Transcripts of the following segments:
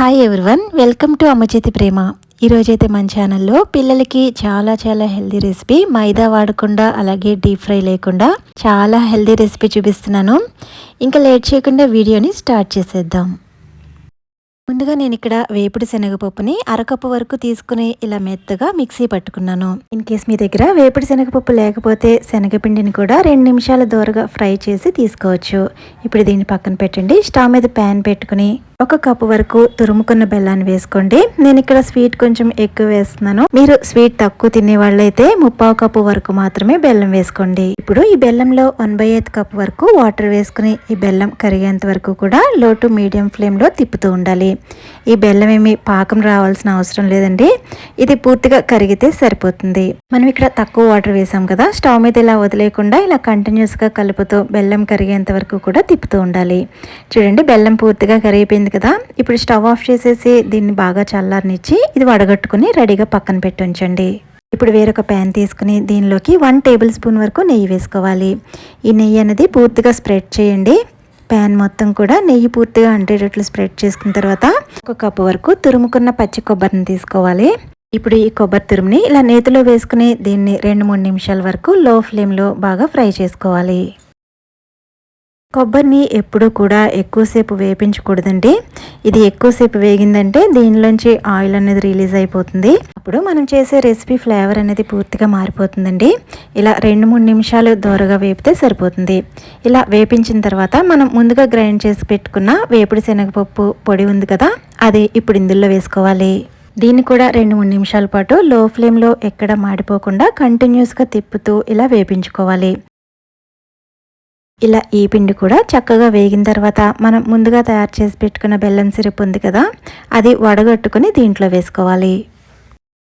Hi everyone, welcome to అమ్మ చేతి ప్రేమ. ఈరోజైతే మన ఛానల్లో పిల్లలకి చాలా హెల్దీ రెసిపీ, మైదా వాడకుండా అలాగే డీప్ ఫ్రై లేకుండా చాలా హెల్దీ రెసిపీ చూపిస్తున్నాను. ఇంకా లేట్ చేయకుండా వీడియోని స్టార్ట్ చేసేద్దాం. ముందుగా నేను ఇక్కడ వేపుడు శనగపప్పుని అరకప్పు వరకు తీసుకుని ఇలా మెత్తగా మిక్సీ పట్టుకున్నాను. ఇన్ కేస్ మీ దగ్గర వేపుడు శనగపప్పు లేకపోతే శనగపిండిని కూడా 2 నిమిషాల దూరగా ఫ్రై చేసి తీసుకోవచ్చు. ఇప్పుడు దీన్ని పక్కన పెట్టండి. స్టవ్ మీద ప్యాన్ పెట్టుకుని 1 కప్పు వరకు తురుముకున్న బెల్లాన్ని వేసుకోండి. నేను ఇక్కడ స్వీట్ కొంచెం ఎక్కువ వేస్తున్నాను. మీరు స్వీట్ తక్కువ తినే వాళ్ళైతే 3/4 కప్పు వరకు మాత్రమే బెల్లం వేసుకోండి. ఇప్పుడు ఈ బెల్లంలో 1/8 కప్పు వరకు వాటర్ వేసుకుని ఈ బెల్లం కరిగేంత వరకు కూడా లో టు మీడియం ఫ్లేమ్ లో తిప్పుతూ ఉండాలి. ఈ బెల్లం ఏమి పాకం రావాల్సిన అవసరం లేదండి, ఇది పూర్తిగా కరిగితే సరిపోతుంది. మనం ఇక్కడ తక్కువ వాటర్ వేసాం కదా, స్టవ్ మీద ఇలా వదిలేకుండా ఇలా కంటిన్యూస్ గా కలుపుతూ బెల్లం కరిగేంత వరకు కూడా తిప్పుతూ ఉండాలి. చూడండి, బెల్లం పూర్తిగా కరిగిపోయింది కదా. ఇప్పుడు స్టవ్ ఆఫ్ చేసేసి దీన్ని బాగా చల్లారనిచ్చి ఇది వడగట్టుకుని రెడీగా పక్కన పెట్టి ఉంచండి. ఇప్పుడు వేరొక ప్యాన్ తీసుకుని దీనిలోకి 1 టేబుల్ స్పూన్ వరకు నెయ్యి వేసుకోవాలి. ఈ నెయ్యి అనేది పూర్తిగా స్ప్రెడ్ చేయండి. ప్యాన్ మొత్తం కూడా నెయ్యి పూర్తిగా అంటేటట్లు స్ప్రెడ్ చేసుకున్న తర్వాత 1 కప్పు వరకు తురుముకున్న పచ్చి కొబ్బరిని తీసుకోవాలి. ఇప్పుడు ఈ కొబ్బరి తురుముని ఇలా నేతిలో వేసుకుని దీన్ని 2-3 నిమిషాల వరకు లో ఫ్లేమ్లో బాగా ఫ్రై చేసుకోవాలి. కొబ్బరిని ఎప్పుడూ కూడా ఎక్కువసేపు వేపించకూడదండి. ఇది ఎక్కువసేపు వేగిందంటే దీనిలోంచి ఆయిల్ అనేది రిలీజ్ అయిపోతుంది. అప్పుడు మనం చేసే రెసిపీ ఫ్లేవర్ అనేది పూర్తిగా మారిపోతుందండి. ఇలా 2-3 నిమిషాలు దోరగా వేపితే సరిపోతుంది. ఇలా వేపించిన తర్వాత మనం ముందుగా గ్రైండ్ చేసి పెట్టుకున్న వేపుడు శనగపప్పు పొడి ఉంది కదా, అది ఇప్పుడు ఇందులో వేసుకోవాలి. దీన్ని కూడా 2-3 నిమిషాల పాటు లో ఫ్లేమ్లో ఎక్కడ మాడిపోకుండా కంటిన్యూస్గా తిప్పుతూ ఇలా వేపించుకోవాలి. ఇలా ఈ పిండి కూడా చక్కగా వేగిన తర్వాత మనం ముందుగా తయారు చేసి పెట్టుకున్న బెల్లం సిరప్ ఉంది కదా, అది వడగట్టుకుని దీంట్లో వేసుకోవాలి.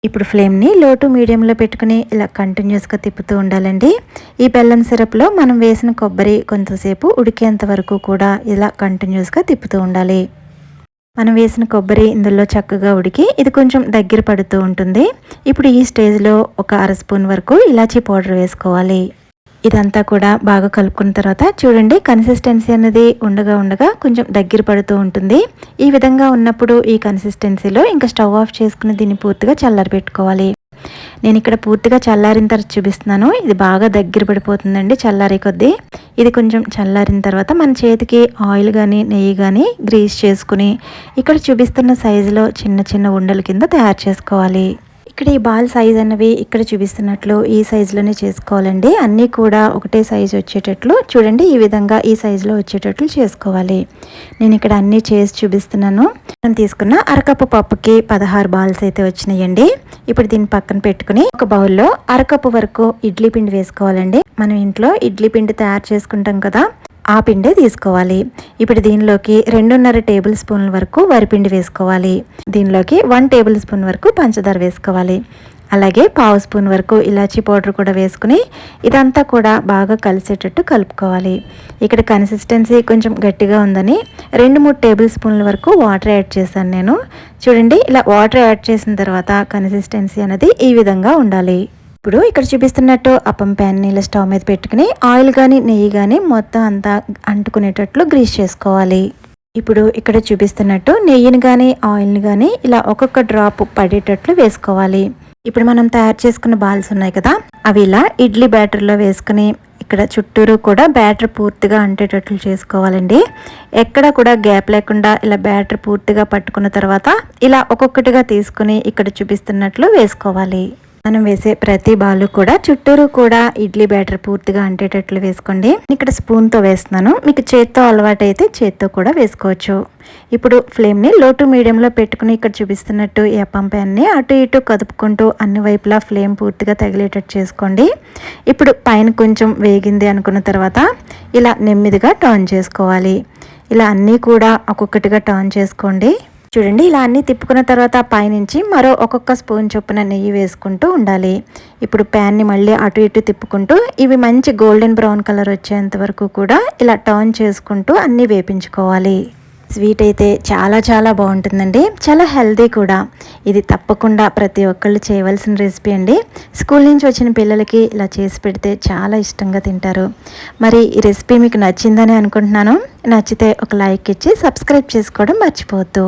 ఇప్పుడు ఫ్లేమ్ని లో టు మీడియంలో పెట్టుకుని ఇలా కంటిన్యూస్గా తిప్పుతూ ఉండాలండి. ఈ బెల్లం సిరప్లో మనం వేసిన కొబ్బరి కొంతసేపు ఉడికేంత వరకు కూడా ఇలా కంటిన్యూస్గా తిప్పుతూ ఉండాలి. మనం వేసిన కొబ్బరి ఇందులో చక్కగా ఉడికి ఇది కొంచెం దగ్గర పడుతూ ఉంటుంది. ఇప్పుడు ఈ స్టేజ్లో 1 అర స్పూన్ వరకు ఇలాచీ పౌడర్ వేసుకోవాలి. ఇదంతా కూడా బాగా కలుపుకున్న తర్వాత చూడండి, కన్సిస్టెన్సీ అనేది ఉండగా కొంచెం దగ్గర పడుతూ ఉంటుంది. ఈ విధంగా ఉన్నప్పుడు ఈ కన్సిస్టెన్సీలో ఇంకా స్టవ్ ఆఫ్ చేసుకుని దీన్ని పూర్తిగా చల్లారి పెట్టుకోవాలి. నేను ఇక్కడ పూర్తిగా చల్లారిన తర్వాత చూపిస్తున్నాను. ఇది బాగా దగ్గర పడిపోతుందండి చల్లారి కొద్దీ. ఇది కొంచెం చల్లారిన తర్వాత మన చేతికి ఆయిల్ కానీ నెయ్యి కానీ గ్రీస్ చేసుకుని ఇక్కడ చూపిస్తున్న సైజులో చిన్న ఉండల కింద తయారు చేసుకోవాలి. ఇక్కడ ఈ బాల్ సైజ్ అన్నవి ఇక్కడ చూపిస్తున్నట్లు ఈ సైజులోనే చేసుకోవాలండి. అన్నీ కూడా ఒకటే సైజు వచ్చేటట్లు చూడండి, ఈ విధంగా ఈ సైజులో వచ్చేటట్లు చేసుకోవాలి. నేను ఇక్కడ అన్నీ చేసి చూపిస్తున్నాను. నేను తీసుకున్న అరకప్పు పప్పుకి 16 బాల్స్ అయితే వచ్చినాయండి. ఇప్పుడు దీన్ని పక్కన పెట్టుకుని ఒక బౌల్లో అరకప్పు వరకు ఇడ్లీ పిండి వేసుకోవాలండి. మనం ఇంట్లో ఇడ్లీ పిండి తయారు చేసుకుంటాం కదా, ఆ పిండే తీసుకోవాలి. ఇప్పుడు దీనిలోకి 2.5 టేబుల్ స్పూన్ల వరకు వరిపిండి వేసుకోవాలి. దీనిలోకి 1 టేబుల్ స్పూన్ వరకు పంచదార వేసుకోవాలి. అలాగే 1/2 స్పూన్ వరకు ఇలాచీ పౌడర్ కూడా వేసుకుని ఇదంతా కూడా బాగా కలిసేటట్టు కలుపుకోవాలి. ఇక్కడ కన్సిస్టెన్సీ కొంచెం గట్టిగా ఉందని 2-3 టేబుల్ స్పూన్ల వరకు వాటర్ యాడ్ చేశాను నేను. చూడండి, ఇలా వాటర్ యాడ్ చేసిన తర్వాత కన్సిస్టెన్సీ అనేది ఈ విధంగా ఉండాలి. ఇప్పుడు ఇక్కడ చూపిస్తున్నట్టు అప్పం ప్యాన్ని ఇలా స్టవ్ మీద పెట్టుకుని ఆయిల్ కానీ నెయ్యి కానీ మొత్తం అంతా అంటుకునేటట్లు గ్రీస్ చేసుకోవాలి. ఇప్పుడు ఇక్కడ చూపిస్తున్నట్టు నెయ్యిని కానీ ఆయిల్ని కానీ ఇలా ఒక్కొక్క డ్రాప్ పడేటట్లు వేసుకోవాలి. ఇప్పుడు మనం తయారు చేసుకున్న బాల్స్ ఉన్నాయి కదా, అవి ఇలా ఇడ్లీ బ్యాటర్లో వేసుకుని ఇక్కడ చుట్టూరు కూడా బ్యాటర్ పూర్తిగా అంటేటట్లు చేసుకోవాలండి. ఎక్కడ కూడా గ్యాప్ లేకుండా ఇలా బ్యాటర్ పూర్తిగా పట్టుకున్న తర్వాత ఇలా ఒక్కొక్కటిగా తీసుకుని ఇక్కడ చూపిస్తున్నట్లు వేసుకోవాలి. మనం వేసే ప్రతి బాలు కూడా చుట్టూరు కూడా ఇడ్లీ బ్యాటర్ పూర్తిగా అంటేటట్లు వేసుకోండి. ఇక్కడ స్పూన్తో వేస్తున్నాను, మీకు చేత్తో అలవాటు అయితే చేత్తో కూడా వేసుకోవచ్చు. ఇప్పుడు ఫ్లేమ్ని లో టు మీడియంలో పెట్టుకుని ఇక్కడ చూపిస్తున్నట్టు ఈ అప్పం ప్యాన్ని అటు ఇటు కదుపుకుంటూ అన్ని వైపులా ఫ్లేమ్ పూర్తిగా తగిలేటట్టు చేసుకోండి. ఇప్పుడు పైన కొంచెం వేగింది అనుకున్న తర్వాత ఇలా నెమ్మదిగా టర్న్ చేసుకోవాలి. ఇలా అన్నీ కూడా ఒక్కొక్కటిగా టర్న్ చేసుకోండి. చూడండి, ఇలా అన్నీ తిప్పుకున్న తర్వాత పైనుంచి మరో ఒక్కొక్క స్పూన్ చొప్పున నెయ్యి వేసుకుంటూ ఉండాలి. ఇప్పుడు ప్యాన్ని మళ్ళీ అటు ఇటు తిప్పుకుంటూ ఇవి మంచి గోల్డెన్ బ్రౌన్ కలర్ వచ్చేంత వరకు కూడా ఇలా టర్న్ చేసుకుంటూ అన్నీ వేపించుకోవాలి. స్వీట్ అయితే చాలా బాగుంటుందండి, చాలా హెల్దీ కూడా. ఇది తప్పకుండా ప్రతి ఒక్కళ్ళు చేయవలసిన రెసిపీ అండి. స్కూల్ నుంచి వచ్చిన పిల్లలకి ఇలా చేసి పెడితే చాలా ఇష్టంగా తింటారు. మరి ఈ రెసిపీ మీకు నచ్చిందని అనుకుంటున్నాను. నచ్చితే ఒక లైక్ ఇచ్చి సబ్స్క్రైబ్ చేసుకోవడం మర్చిపోవద్దు.